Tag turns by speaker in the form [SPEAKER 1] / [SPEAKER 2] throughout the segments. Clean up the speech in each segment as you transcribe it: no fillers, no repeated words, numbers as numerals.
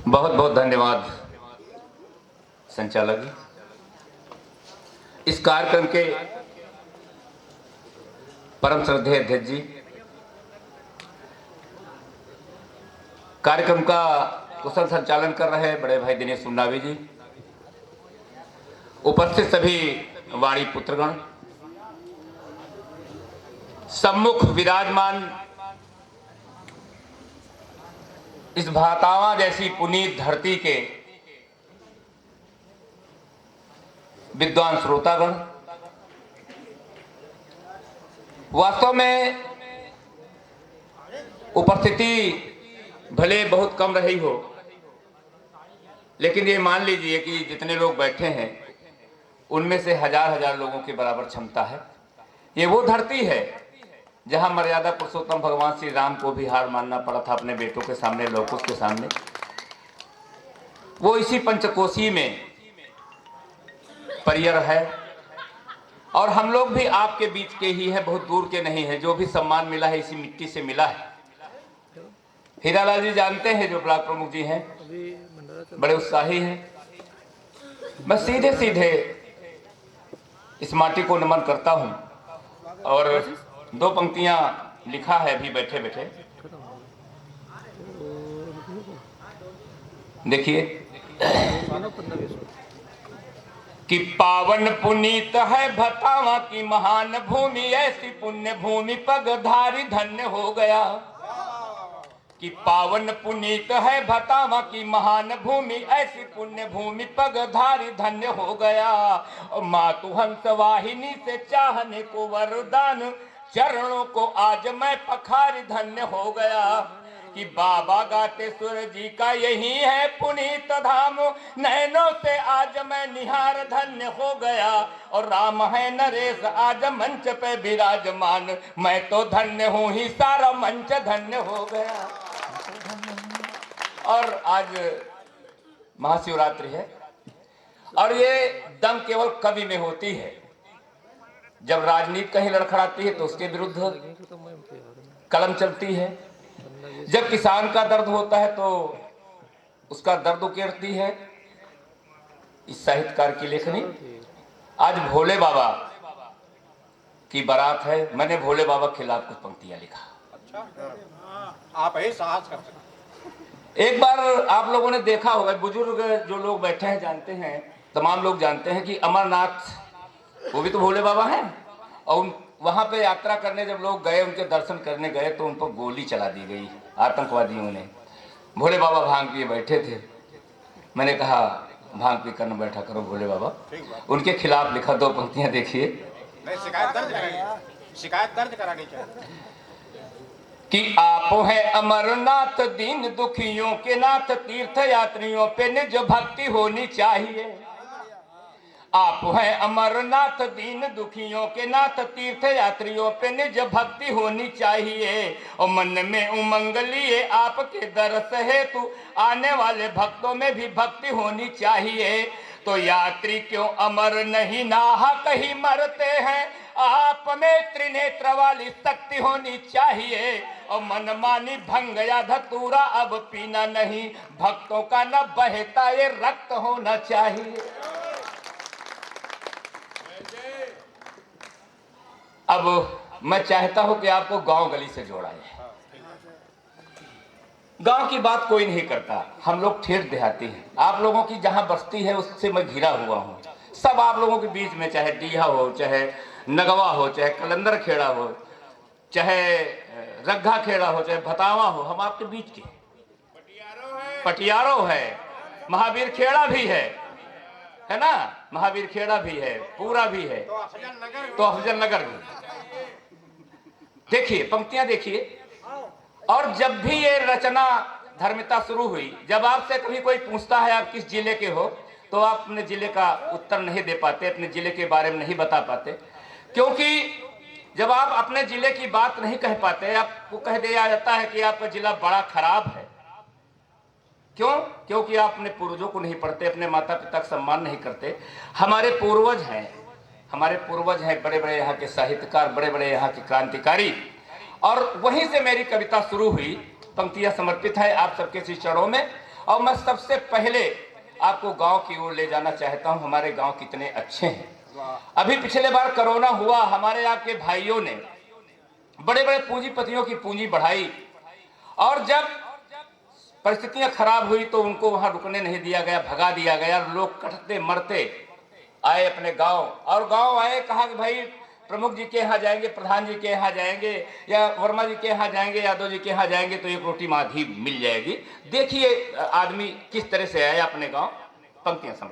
[SPEAKER 1] बहुत बहुत धन्यवाद संचालक जी। इस कार्यक्रम के परम श्रद्धेय अध्यक्ष जी, कार्यक्रम का कुशल संचालन कर रहे बड़े भाई दिनेश सुन्नावी जी, उपस्थित सभी वाणी पुत्रगण, सम्मुख विराजमान इस भातावा जैसी पुनीत धरती के विद्वान श्रोतागण, वास्तव में उपस्थिति भले बहुत कम रही हो, लेकिन ये मान लीजिए कि जितने लोग बैठे हैं उनमें से हजार हजार लोगों के बराबर क्षमता है। ये वो धरती है जहां मर्यादा पुरुषोत्तम भगवान श्री राम को भी हार मानना पड़ा था अपने बेटों के सामने, लौकुश के सामने। वो इसी पंचकोशी में परियर है और हम लोग भी आपके बीच के ही हैं, बहुत दूर के नहीं है। जो भी सम्मान मिला है इसी मिट्टी से मिला है। हीरालाल जी जानते हैं, जो ब्लॉक प्रमुख जी हैं, बड़े उत्साही हैं। मैं सीधे सीधे इस माटी को नमन करता हूं और दो पंक्तियां लिखा है अभी बैठे बैठे, देखिए कि पावन पुनीत है भतावा की महान भूमि, ऐसी पुण्य भूमि पगधारी धन्य हो गया। कि पावन पुनीत है भतावा की महान भूमि, ऐसी पुण्य भूमि पगधारी धन्य हो गया। और मातु हंस वाहिनी से चाहने को वरदान, चरणों को आज मैं पखारी धन्य हो गया। कि बाबा गातेश्वर जी का यही है पुनीत धाम, नैनों से आज मैं निहार धन्य हो गया। और राम है नरेश आज मंच पे विराजमान, मैं तो धन्य हूँ ही सारा मंच धन्य हो गया। और आज महाशिवरात्रि है और ये दम केवल कवि में होती है। जब राजनीति कहीं लड़खड़ाती है तो उसके विरुद्ध कलम चलती है। जब किसान का दर्द होता है तो उसका दर्द उकेरती है इस साहित्यकार की लेखनी। आज भोले बाबा की बारात है, मैंने भोले बाबा के खिलाफ कुछ पंक्तियां लिखा।
[SPEAKER 2] अच्छा, आप ही साहस कर सकते।
[SPEAKER 1] एक बार आप लोगों ने देखा होगा, बुजुर्ग जो लोग बैठे हैं जानते हैं, तमाम लोग जानते हैं कि अमरनाथ वो भी तो भोले बाबा हैं। और वहां पे यात्रा करने जब लोग गए, उनके दर्शन करने गए तो उन पर गोली चला दी गई आतंकवादियों ने। भोले बाबा भांग पिए बैठे थे। मैंने कहा भांग पी कर न बैठा करो भोले बाबा। उनके खिलाफ लिखा, दो पंक्तियां देखिए।
[SPEAKER 2] शिकायत दर्ज करानी चाहिए
[SPEAKER 1] कि आप हैं अमरनाथ दीन दुखियों के नाथ, तीर्थ यात्रियों पे निज भक्ति होनी चाहिए। आप हैं अमरनाथ दीन दुखियों के नाथ, तीर्थ यात्रियों पे निज भक्ति होनी चाहिए। और मन में उमंग लिए आपके दर्श हेतु, आने वाले भक्तों में भी भक्ति होनी चाहिए। तो यात्री क्यों अमर नहीं नाहक ही मरते हैं, आप में त्रिनेत्र वाली शक्ति होनी चाहिए। और मनमानी भंग या धतूरा अब पीना नहीं, भक्तों का न बहता ये रक्त होना चाहिए। अब मैं चाहता हूं कि आपको गांव गली से जोड़ा है। गांव की बात कोई नहीं करता, हम लोग ठेठ देहाती हैं। आप लोगों की जहां बस्ती है उससे मैं घिरा हुआ हूं। सब आप लोगों के बीच में, चाहे डीहा हो, चाहे नगवा हो, चाहे कलंदर खेड़ा हो, चाहे रग्घा खेड़ा हो, चाहे भतावा हो, हम आपके बीच के। पटियारो है, महावीर खेड़ा भी है ना, महावीर खेड़ा भी है, पूरा भी है, तो अफजल नगर भी। देखिए पंक्तियां देखिए। और जब भी ये रचना धर्मिता शुरू हुई, जब आपसे कभी कोई पूछता है आप किस जिले के हो, तो आप अपने जिले का उत्तर नहीं दे पाते, अपने जिले के बारे में नहीं बता पाते। क्योंकि जब आप अपने जिले की बात नहीं कह पाते, आपको कह दिया जाता है कि आपका जिला बड़ा खराब है। क्यों? क्योंकि आप अपने पूर्वजों को नहीं पढ़ते, अपने माता पिता का सम्मान नहीं करते। हमारे पूर्वज हैं बड़े बड़े यहाँ के साहित्यकार, बड़े बड़े यहाँ के क्रांतिकारी। और वहीं से मेरी कविता शुरू हुई। पंक्तियां समर्पित है आप सबके श्री चरणों में। और मैं सबसे पहले आपको गांव की ओर ले जाना चाहता हूं। हमारे गांव कितने अच्छे हैं। अभी पिछले बार कोरोना हुआ, हमारे आपके भाइयों ने बड़े बड़े पूंजीपतियों की पूंजी बढ़ाई, और जब परिस्थितियां खराब हुई तो उनको वहां रुकने नहीं दिया गया, भगा दिया गया। लोग कटते मरते आए अपने गांव, और गांव आए, कहा कि भाई प्रमुख जी के यहाँ जाएंगे, प्रधान जी के यहाँ जाएंगे, या वर्मा जी के यहाँ जाएंगे, यादव जी के यहाँ जाएंगे तो एक रोटी माधी मिल जाएगी। देखिए आदमी किस तरह से आया अपने गांव। पंक्तियां समझ,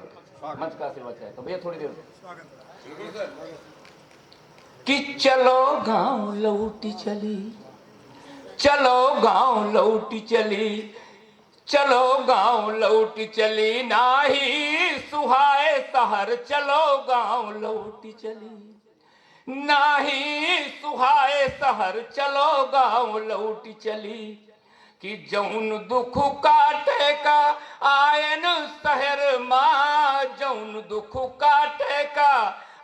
[SPEAKER 1] मंच का आशीर्वाद चाहे तो भैया थोड़ी देर कि चलो गांव लौटी चली, चलो गांव लौटी चली, चलो गांव लौटी चली, नाही सुहाए शहर, चलो गांव लौटी चली, नाही सुहाए शहर, चलो गांव लौटी चली। कि जौन दुख काटे का आयन शहर माँ, जौन दुख काटे का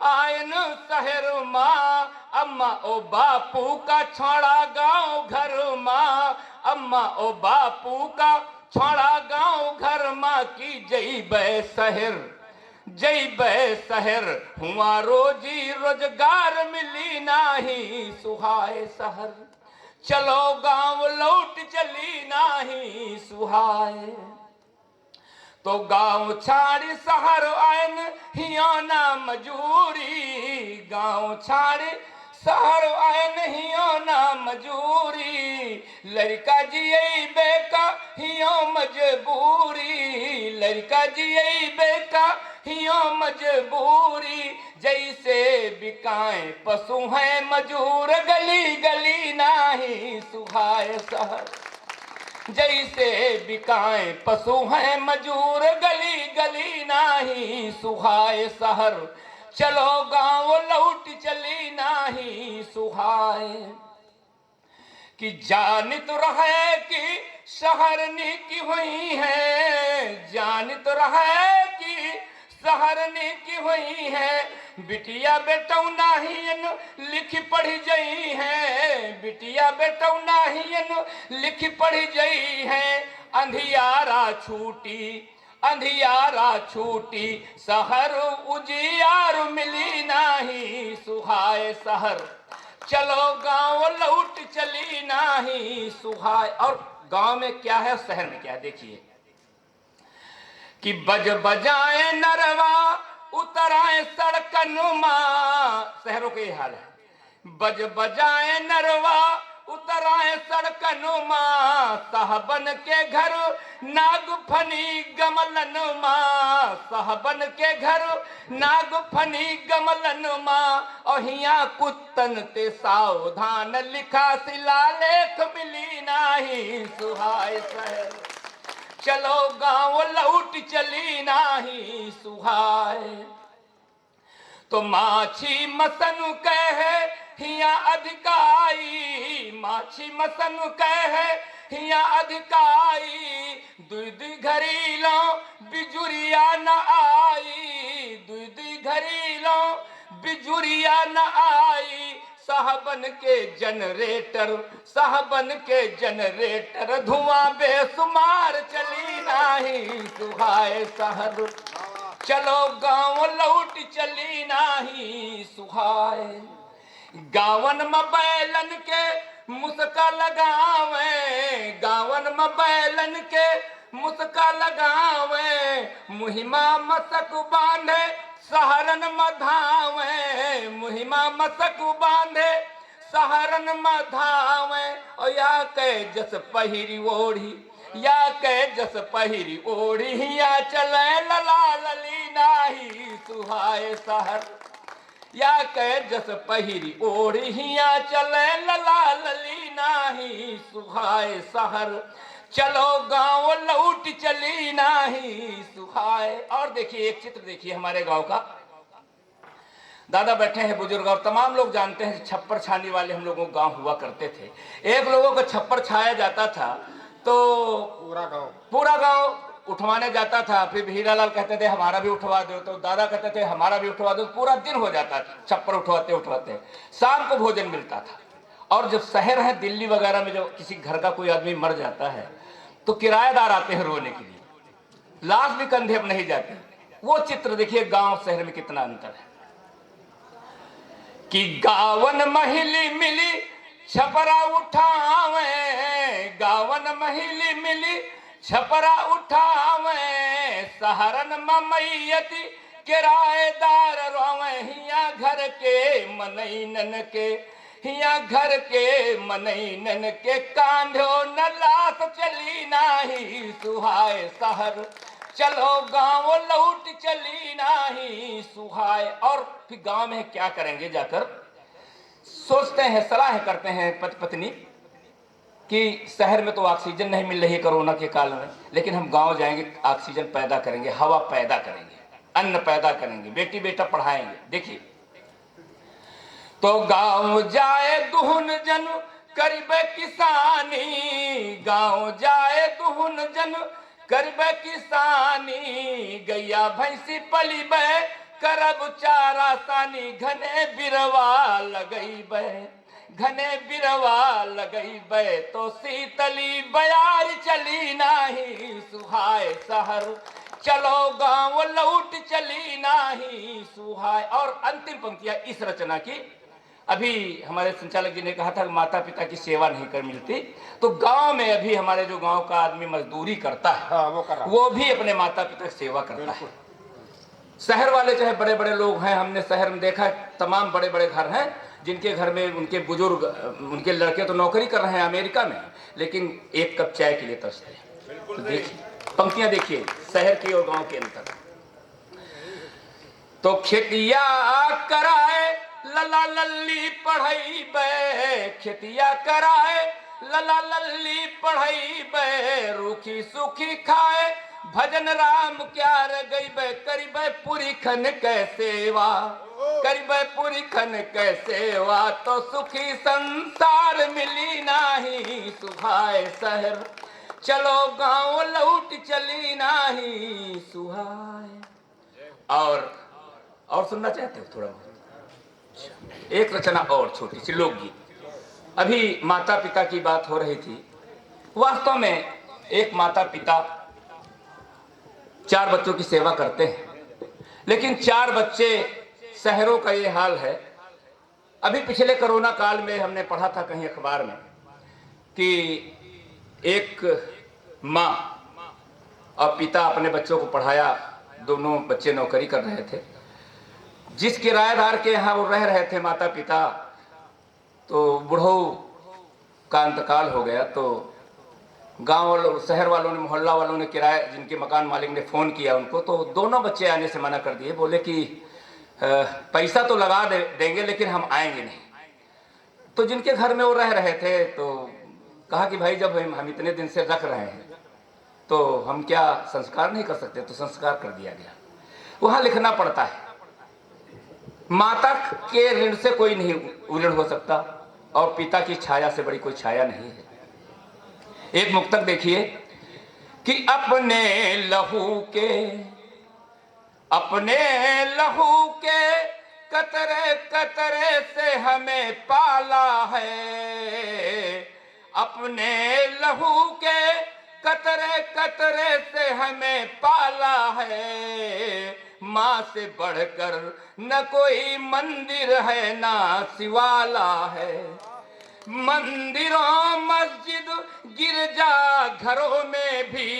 [SPEAKER 1] आयन शहर माँ, अम्मा ओ बापू का छोड़ा गांव घर माँ, अम्मा ओ बापू का छोड़ा गांव घर माँ। की जइबे शहर, जइबे शहर, हुआ रोजी रोजगार मिली नाही सुहाए शहर, चलो गांव लौट चली नाही सुहाए। तो गांव छाड़ी शहर आयन हियो ना मजूरी, गांव छाड़ी शहर आयन हियो ना मजूरी, लड़का जिये बेका हियो मजबूरी, लड़का जिये बेका हियो मजबूरी। जैसे बिकाए पशु हैं मजूर, गली गली नाही सुहाए शहर, जैसे बिकाए पशु हैं मजूर, गली गली नाही सुहाए शहर, चलो गांव लौट चली नाही सुहाए। कि जानित रहे कि शहरनी की हुई है, जानित रहे कि शहरनी की हुई है, बिटिया बेटौ नाहियन लिख पढ़ जई है, बिटिया बेटौ नाहियन लिख पढ़ जई है। अंधियारा छूटी, अंधियारा छूटी, शहर उजियार मिली नाही सुहाए शहर, चलो गांव लौट चली नाही सुहाए। और गांव में क्या है, शहर में क्या है, देखिए कि बज बजाए नरवा उतराए सड़कन माँ, शहरों के हाल है। बज बजाए नरवा उतराए सड़कन माँ, साहबन के घर नागफनी गमलन माँ, साहबन के घर नागफनी गमलन माँ। अहिया कुत्तन ते सावधान लिखा शिलालेख मिली नाही सुहाए शहर, चलो गांव लौट चली नाही सुहाए। तो माछी मसन कहे हिया अधिकाई, माछी मसन कहे हिया अधिकाई, दुई दुई घड़ीलो बिजुरिया न आई, दुई दुई घड़ीलो बिजुरिया न आई। साहबन के जनरेटर, साहबन के जनरेटर, धुआं बेसुमार चली नाही सुहाए शहर, चलो गांव लौट चली नाही सुहाए। गावन में बैलन के मुस्का लगावे, गावन में बैलन के मुस्का लगावे, मुहिमा मसक बांधे सहरन मधावे, मुहिमा मसक बांधे सहरन मधावे। और या के जस पहिरी ओढ़ी, या के जस पहिरी ओढ़ी, हिया चले लला लली नाही सुहाए शहर, या के जस पहिरी ओढ़ी, हिया चले लला लली नाही सुहाए शहर, चलो गांव लौट चली नाही सुहाए। और देखिए एक चित्र देखिए हमारे गांव का, दादा बैठे हैं बुजुर्ग, और तमाम लोग जानते हैं छप्पर छाने वाले हम लोगों गांव हुआ करते थे। एक लोगों को छप्पर छाया जाता था तो पूरा गांव उठवाने जाता था, फिर हीरालाल कहते थे हमारा भी उठवा दो, तो दादा कहते थे हमारा भी उठवा दो। पूरा दिन हो जाता छप्पर उठवाते उठवाते, शाम को भोजन मिलता था। और जब शहर है दिल्ली वगैरह में, जो किसी घर का कोई आदमी मर जाता है तो किराएदार आते हैं रोने के लिए, लाश भी कंधे पर नहीं जाती। वो चित्र देखिए गांव शहर में कितना अंतर है कि गावन महिली मिली छपरा उठावे, गावन महिली मिली छपरा उठावे, सहरन ममैयती किराएदार रोवे, हिया घर के मनैनन के, हिया घर के मनैनन के, कांधो न लाश चली नाही सुहाय शहर, चलो गांव लौट चली नाही सुहाय। और फिर गांव में क्या करेंगे जाकर, सोचते हैं, सलाह करते हैं पति पत्नी कि शहर में तो ऑक्सीजन नहीं मिल रही है कोरोना के काल में, लेकिन हम गांव जाएंगे, ऑक्सीजन पैदा करेंगे, हवा पैदा करेंगे, अन्न पैदा करेंगे, बेटी बेटा पढ़ाएंगे। देखिए, तो गांव जाए दुहन जन करिबे किसानी, गांव जाए दुहन जन करिबे किसानी, गैया भैंसी पलिबे करब चारा सानी, घने बिरवा लगैबे, घने बिरवा लगैबे, तो शीतली बयार चली नाही सुहाय शहर, चलो गांव लौट चली नाही सुहाय। और अंतिम पंक्तियां इस रचना की, अभी हमारे संचालक जी ने कहा था माता पिता की सेवा नहीं कर मिलती, तो गांव में अभी हमारे जो गांव का आदमी मजदूरी करता है,
[SPEAKER 2] हाँ, वो
[SPEAKER 1] भी अपने माता पिता की सेवा करता है। शहर वाले चाहे बड़े बड़े लोग हैं, हमने शहर में देखा तमाम बड़े बड़े घर हैं जिनके घर में उनके बुजुर्ग, उनके लड़के तो नौकरी कर रहे हैं अमेरिका में, लेकिन एक कप चाय के लिए तरसते हैं। तो देखिए पंक्तियां, देखिए शहर की और गांव के अंतर। तो खेतिया कराए लला लल्ली पढ़ाई बे, खेतिया कराए लला लल्ली पढ़ाई बे, रूखी सूखी खाए भजन राम क्या गई बे, करीबे पूरी खन कै सेवा, करीबे पूरी खन कै सेवा, तो सुखी संसार मिली नाही सुहाय शहर, चलो गांव लौट चली नाही सुहाय। और सुनना चाहते हो थोड़ा बहुत? एक रचना और छोटी सी लोकगीत। अभी माता पिता की बात हो रही थी। वास्तव में एक माता पिता 4 बच्चों की सेवा करते हैं, लेकिन 4 बच्चे, शहरों का ये हाल है। अभी पिछले कोरोना काल में हमने पढ़ा था कहीं अखबार में कि एक माँ और पिता अपने बच्चों को पढ़ाया, दोनों बच्चे नौकरी कर रहे थे। जिस किराएदार के यहाँ वो रह रहे थे माता पिता, तो बूढ़ों का इंतकाल हो गया, तो गांव वालों, शहर वालों ने, मोहल्ला वालों ने, किराए जिनके मकान मालिक ने फ़ोन किया उनको, तो दोनों बच्चे आने से मना कर दिए। बोले कि पैसा तो लगा देंगे लेकिन हम आएंगे नहीं। तो जिनके घर में वो रह रहे थे तो कहा कि भाई जब हम इतने दिन से रख रहे हैं तो हम क्या संस्कार नहीं कर सकते? तो संस्कार कर दिया गया। वहाँ लिखना पड़ता है, माता के ऋण से कोई नहीं ऋण हो सकता और पिता की छाया से बड़ी कोई छाया नहीं है। एक मुक्तक देखिए कि अपने लहू के कतरे कतरे से हमें पाला है, अपने लहू के कतरे कतरे से हमें पाला है, माँ से बढ़कर न कोई मंदिर है ना शिवाला है, मंदिरों मस्जिद गिरजा घरों में भी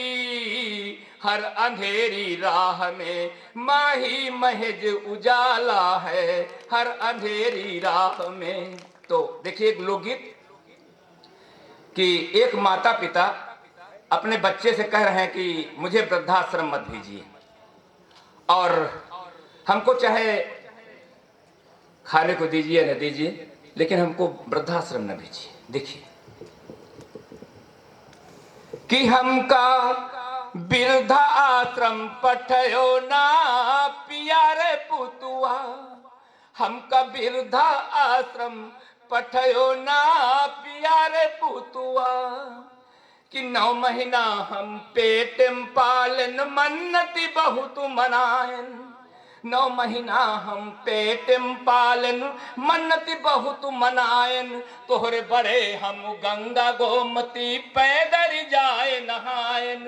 [SPEAKER 1] हर अंधेरी राह में माही महज उजाला है, हर अंधेरी राह में। तो देखिए एक लोकगीत कि एक माता पिता अपने बच्चे से कह रहे हैं कि मुझे वृद्धाश्रम मत भेजिए, और हमको चाहे खाने को दीजिए न दीजिए लेकिन हमको वृद्धाश्रम न भेजिए। देखिए कि हमका वृद्धा आश्रम पठयो ना पियारे पुतुआ, हमका वृद्धा आश्रम पठयो ना पियारे पुतुआ, कि 9 महीना हम पेट में पालन मन्नति बहुत मनायन, 9 महीना हम पेट में पालन मन्नति बहुत मनायन, तोहरे बड़े हम गंगा गोमती पैदल जाए नहायन,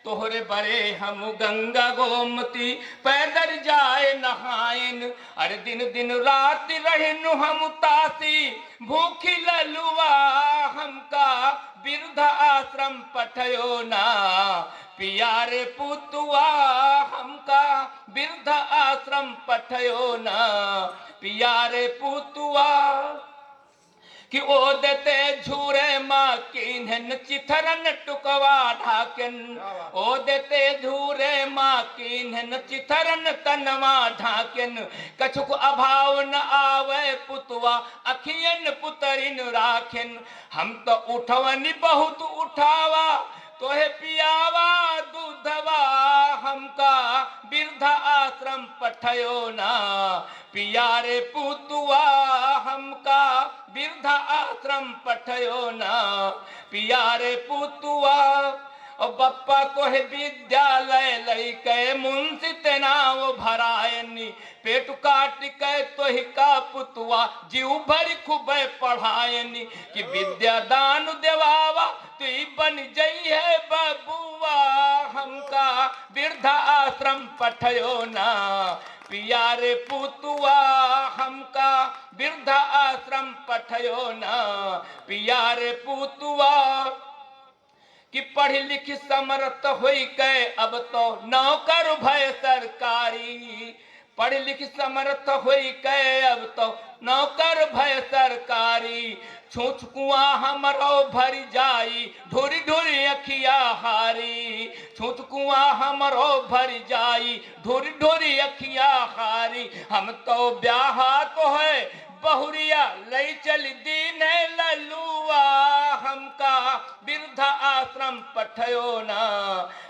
[SPEAKER 1] तोहरे बरे हम गंगा गोमती पैदल जाए नहायन। अरे दिन दिन रात रहनु हम तासी भूखी ललुआ हमका बिरध आश्रम पठयो ना। पियारे पुतुआ हमका बिरध आश्रम पठयो ना। पियारे पुतुआ कि ओ देते झूरे माँ किन्हन चिथरन टुकवा ढाकन। ओ देते झूरे माँ किन्हन चिथरन तनवा ढाकन। कछुक अभाव न आवे पुतवा अखियन पुतरिन राखन। हम तो उठवनी बहुत उठावा तोहे पियावा दूधवा हमका बिरधा आश्रम पठयो ना। पियारे पुतुआ हमका बिरधा आश्रम पठयो ना। पियारे पुतुआ और बप्पा तोहे विद्यालय लैके मुंशी तेनाव भरायनी। पेट काट के तोहि का पुतुआ जीव भर खूबे पढ़ायनी। कि विद्या दान देवावा तू बन जई है बबुआ हमका बिरधा आश्रम पठयो ना। पियारे पुतुआ हमका बिरधा आश्रम पठयो ना। पियारे पुतुआ कि पढ़ लिख समर्थ हुई के अब तो नौकर भय सरकारी। पढ़ लिख समर्थ हुई के अब तो नौकर भय सरकारी। छूछ कुआ हमरो भर जाई ढोरी ढोरी अखिया हारी। छूछ कुआ हमरो भर जाई ढोरी ढोरी अखिया हारी। हम तो ब्याहा तो है बहुरिया लई चल दीन ललुआ हमका बिरधा आश्रम पठयो ना।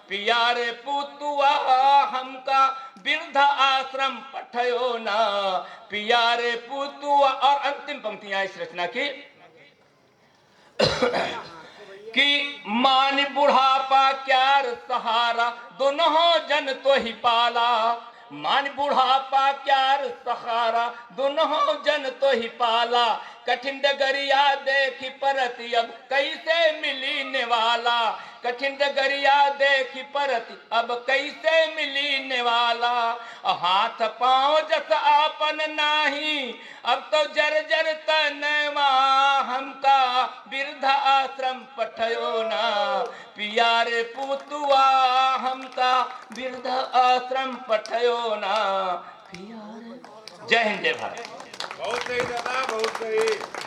[SPEAKER 1] पियारे पुतुआ हमका बिरधा आश्रम पठयो ना। पियारे पुतुआ। और अंतिम पंक्तियां इस रचना की कि मान बुढ़ापा क्यार सहारा दोनों जन तो ही पाला। मान बुढ़ापा क्यार सहारा दोनों जन तो ही पाला। कठिन डगरिया देखी परती अब कैसे मिली नेवाला। कठिन डगरिया देखी परती अब कैसे मिली नेवाला। हाथ पांव जस आपन नाही अब तो जर जर तनवा हमका बिरधा आश्रम पठयो ना। पियारे पुतुआ हमका बिरधा आश्रम पठयो ना। पियारे। जय हिंद जय भारत।
[SPEAKER 2] बहुत सही दादा, बहुत सही।